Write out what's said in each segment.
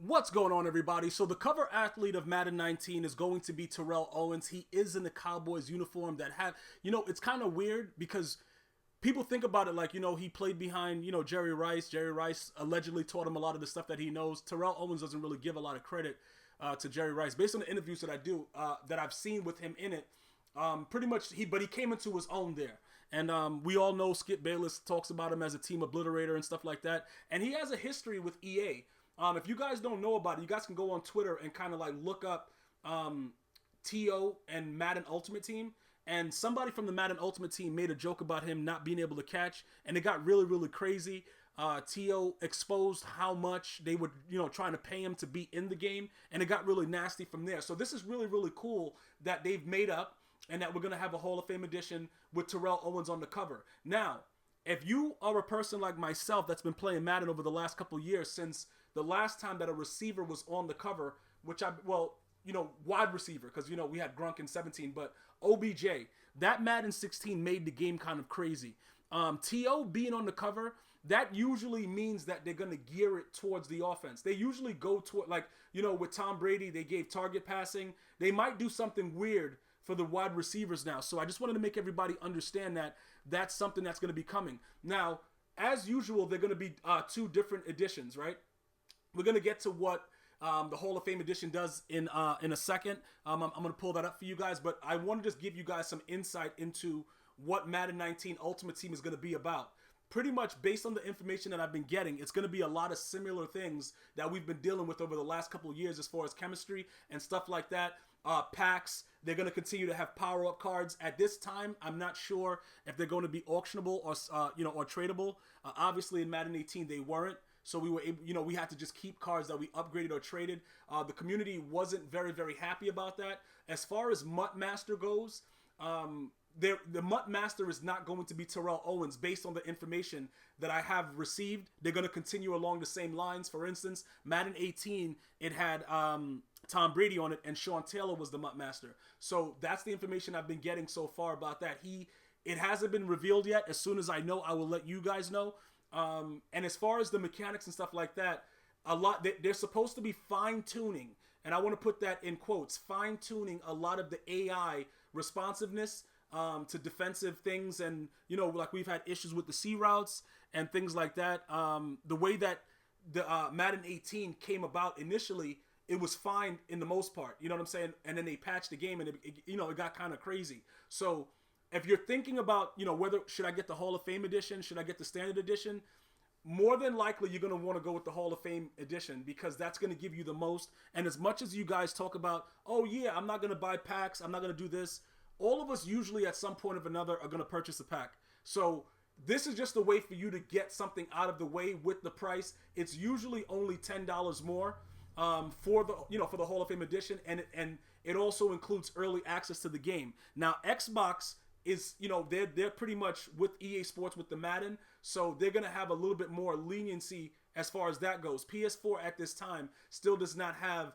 What's going on, everybody? So the cover athlete of Madden 19 is going to be Terrell Owens. He is in the Cowboys uniform that have, it's kind of weird because people think about it like, he played behind, Jerry Rice. Jerry Rice allegedly taught him a lot of the stuff that he knows. Terrell Owens doesn't really give a lot of credit to Jerry Rice. Based on the interviews that I do, that I've seen with him in it, pretty much he came into his own there. And we all know Skip Bayless talks about him as a team obliterator and stuff like that. And he has a history with EA. If you guys don't know about it, you guys can go on Twitter and kind of like look up TO and Madden Ultimate Team. And somebody from the Madden Ultimate Team made a joke about him not being able to catch. And it got really, really crazy. TO exposed how much they were, trying to pay him to be in the game. And it got really nasty from there. So this is really, really cool that they've made up and that we're going to have a Hall of Fame edition with Terrell Owens on the cover. Now, if you are a person like myself that's been playing Madden over the last couple years, since the last time that a receiver was on the cover, wide receiver, because, we had Grunk in 17, but OBJ, that Madden 16 made the game kind of crazy. TO being on the cover, that usually means that they're going to gear it towards the offense. They usually go toward, with Tom Brady, they gave target passing. They might do something weird for the wide receivers now. So I just wanted to make everybody understand that that's something that's going to be coming. Now, as usual, they're going to be two different editions, right? We're going to get to what the Hall of Fame edition does in a second. I'm going to pull that up for you guys, but I want to just give you guys some insight into what Madden 19 Ultimate Team is going to be about. Pretty much based on the information that I've been getting, it's going to be a lot of similar things that we've been dealing with over the last couple of years as far as chemistry and stuff like that. Packs, they're going to continue to have power-up cards. At this time, I'm not sure if they're going to be auctionable or or tradable. Obviously, in Madden 18, they weren't. So we were able, we had to just keep cards that we upgraded or traded. The community wasn't very, very happy about that. As far as Mutt Master goes, the Mutt Master is not going to be Terrell Owens based on the information that I have received. They're going to continue along the same lines. For instance, Madden 18, it had Tom Brady on it, and Sean Taylor was the Mutt Master. So that's the information I've been getting so far about that. It hasn't been revealed yet. As soon as I know, I will let you guys know. And as far as the mechanics and stuff like that, they're supposed to be fine-tuning, and I want to put that in quotes, fine-tuning a lot of the AI responsiveness to defensive things. And, like we've had issues with the C routes and things like that. The way that the Madden 18 came about initially, it was fine in the most part, you know what I'm saying? And then they patched the game, and it got kind of crazy. So if you're thinking about, whether should I get the Hall of Fame edition, should I get the standard edition, more than likely you're going to want to go with the Hall of Fame edition because that's going to give you the most. And as much as you guys talk about, oh yeah, I'm not going to buy packs, I'm not going to do this, all of us usually at some point or another are going to purchase a pack. So this is just a way for you to get something out of the way with the price. It's usually only $10 more for the Hall of Fame edition, and it also includes early access to the game. Now Xbox is, they're pretty much with EA Sports with the Madden, so they're going to have a little bit more leniency as far as that goes. PS4 at this time still does not have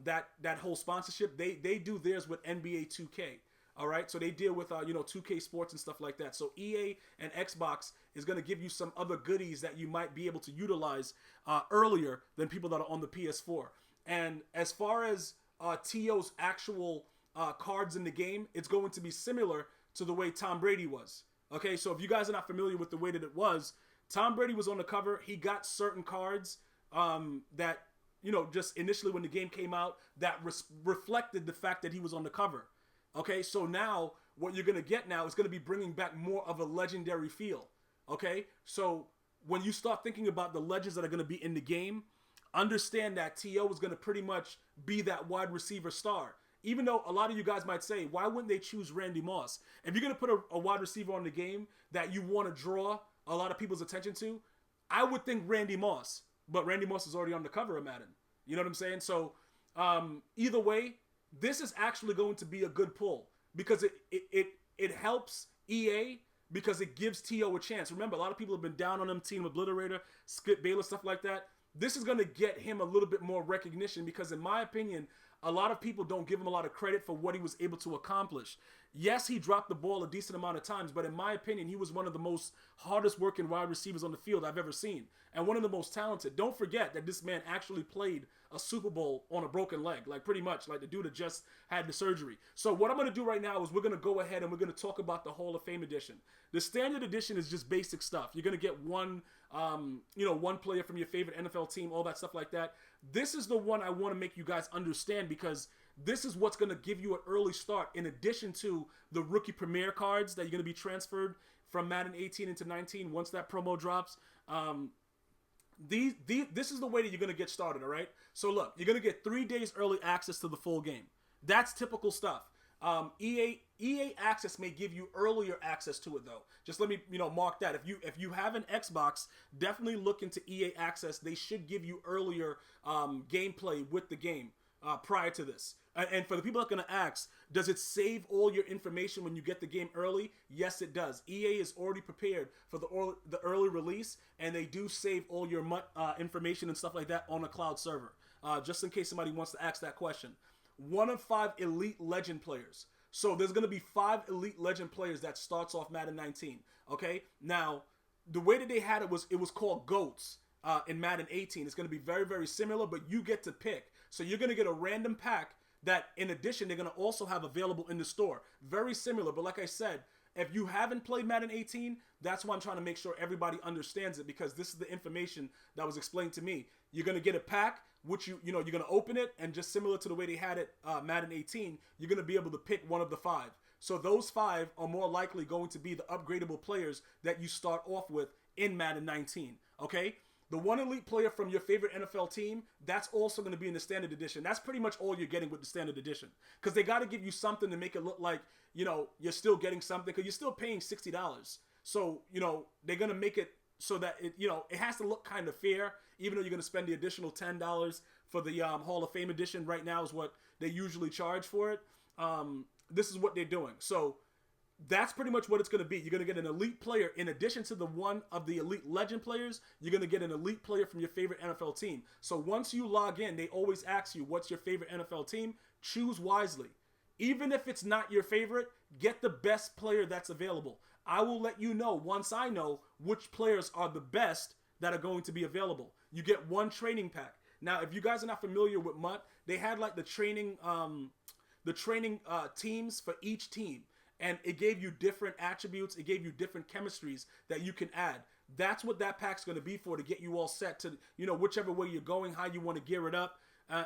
that whole sponsorship. They do theirs with NBA 2K. All right, so they deal with 2K Sports and stuff like that. So EA and Xbox is going to give you some other goodies that you might be able to utilize earlier than people that are on the PS4. And as far as TO's actual cards in the game, it's going to be similar to the way Tom Brady was. Okay, so if you guys are not familiar with the way that it was, Tom Brady was on the cover. He got certain cards that, just initially when the game came out, that reflected the fact that he was on the cover. Okay, so now what you're going to get now is going to be bringing back more of a legendary feel. Okay, so when you start thinking about the legends that are going to be in the game, understand that TO is going to pretty much be that wide receiver star. Even though a lot of you guys might say, why wouldn't they choose Randy Moss? If you're going to put a wide receiver on the game that you want to draw a lot of people's attention to, I would think Randy Moss. But Randy Moss is already on the cover of Madden. You know what I'm saying? So either way, this is actually going to be a good pull because it helps EA because it gives TO a chance. Remember, a lot of people have been down on him, Team Obliterator, Skip Bayless, stuff like that. This is going to get him a little bit more recognition because, in my opinion, a lot of people don't give him a lot of credit for what he was able to accomplish. Yes, he dropped the ball a decent amount of times, but in my opinion, he was one of the most hardest working wide receivers on the field I've ever seen, and one of the most talented. Don't forget that this man actually played a Super Bowl on a broken leg, like pretty much, like the dude that just had the surgery. So what I'm going to do right now is we're going to go ahead and we're going to talk about the Hall of Fame edition. The standard edition is just basic stuff. You're going to get one player from your favorite NFL team, all that stuff like that. This is the one I want to make you guys understand, because this is what's going to give you an early start, in addition to the rookie premier cards that you're going to be transferred from Madden 18 into 19 once that promo drops. This is the way that you're going to get started, all right? So look, you're going to get 3 days early access to the full game. That's typical stuff. EA Access may give you earlier access to it though. Just let me mark that. If you have an Xbox, definitely look into EA Access. They should give you earlier gameplay with the game prior to this. And for the people that are going to ask, does it save all your information when you get the game early? Yes, it does. EA is already prepared for the early release, and they do save all your information and stuff like that on a cloud server. Just in case somebody wants to ask that question. 1 of 5 elite legend players. So there's going to be 5 elite legend players that starts off Madden 19. Okay? Now, the way that they had it was called GOATs in Madden 18. It's going to be very, very similar, but you get to pick. So you're going to get a random pack that, in addition, they're going to also have available in the store. Very similar, but like I said, if you haven't played Madden 18, that's why I'm trying to make sure everybody understands it, because this is the information that was explained to me. You're going to get a pack, which you're going to open it, and just similar to the way they had it Madden 18, you're going to be able to pick one of the 5. So those 5 are more likely going to be the upgradable players that you start off with in Madden 19, okay? The 1 elite player from your favorite NFL team, that's also going to be in the standard edition. That's pretty much all you're getting with the standard edition, because they got to give you something to make it look like, you're still getting something, because you're still paying $60. So, they're going to make it so that it has to look kind of fair, even though you're going to spend the additional $10 for the Hall of Fame edition. Right now is what they usually charge for it. This is what they're doing. So that's pretty much what it's going to be. You're going to get an elite player in addition to the one of the elite legend players. You're going to get an elite player from your favorite NFL team. So once you log in, they always ask you, what's your favorite NFL team? Choose wisely. Even if it's not your favorite, get the best player that's available. I will let you know once I know which players are the best that are going to be available. You get 1 training pack. Now, if you guys are not familiar with MUT, they had like the training teams for each team. And it gave you different attributes. It gave you different chemistries that you can add. That's what that pack's going to be for, to get you all set to, whichever way you're going, how you want to gear it up.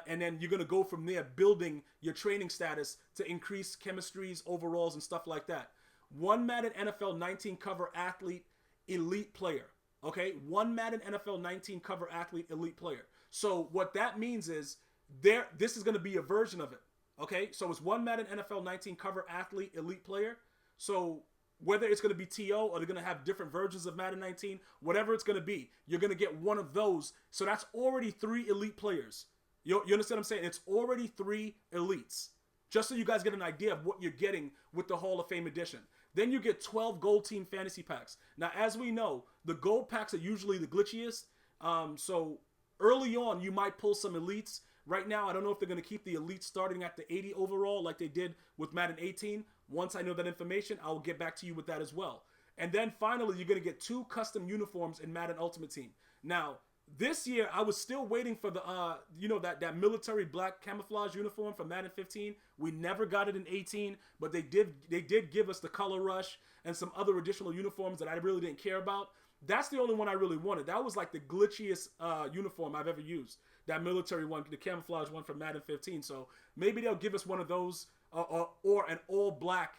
And then you're going to go from there, building your training status to increase chemistries, overalls, and stuff like that. 1 Madden NFL 19 cover athlete elite player. Okay? 1 Madden NFL 19 cover athlete elite player. So what that means is this is going to be a version of it. Okay, so it's 1 Madden NFL 19 cover athlete elite player. So whether it's going to be TO or they're going to have different versions of Madden 19, whatever it's going to be, you're going to get one of those. So that's already 3 elite players. You understand what I'm saying? It's already 3 elites. Just so you guys get an idea of what you're getting with the Hall of Fame edition. Then you get 12 Gold Team Fantasy Packs. Now, as we know, the Gold Packs are usually the glitchiest. So early on, you might pull some elites. Right now, I don't know if they're going to keep the elite starting at the 80 overall like they did with Madden 18. Once I know that information, I will get back to you with that as well. And then finally, you're going to get 2 custom uniforms in Madden Ultimate Team. Now, this year, I was still waiting for the, that military black camouflage uniform from Madden 15. We never got it in 18, but they did give us the Color Rush and some other additional uniforms that I really didn't care about. That's the only one I really wanted. That was like the glitchiest uniform I've ever used. That military one, the camouflage one from Madden 15. So maybe they'll give us one of those or an all black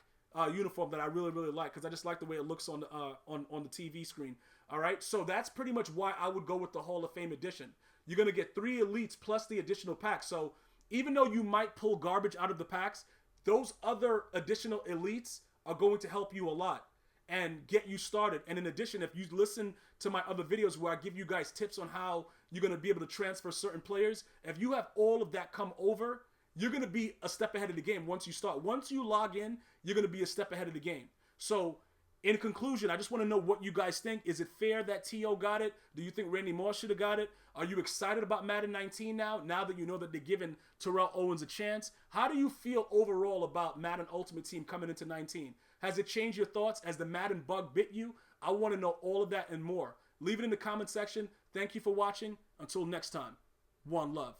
uniform that I really, really like, because I just like the way it looks on the TV screen. All right, so that's pretty much why I would go with the Hall of Fame edition. You're going to get 3 elites plus the additional packs. So even though you might pull garbage out of the packs, those other additional elites are going to help you a lot and get you started. And in addition, if you listen to my other videos where I give you guys tips on how you're going to be able to transfer certain players, if you have all of that come over, you're going to be a step ahead of the game once you start. Once you log in, you're going to be a step ahead of the game. So in conclusion, I just want to know what you guys think. Is it fair that T.O. got it? Do you think Randy Moss should have got it? Are you excited about Madden 19 now that you know that they're giving Terrell Owens a chance? How do you feel overall about Madden Ultimate Team coming into 19? Has it changed your thoughts as the Madden bug bit you? I want to know all of that and more. Leave it in the comment section. Thank you for watching. Until next time, one love.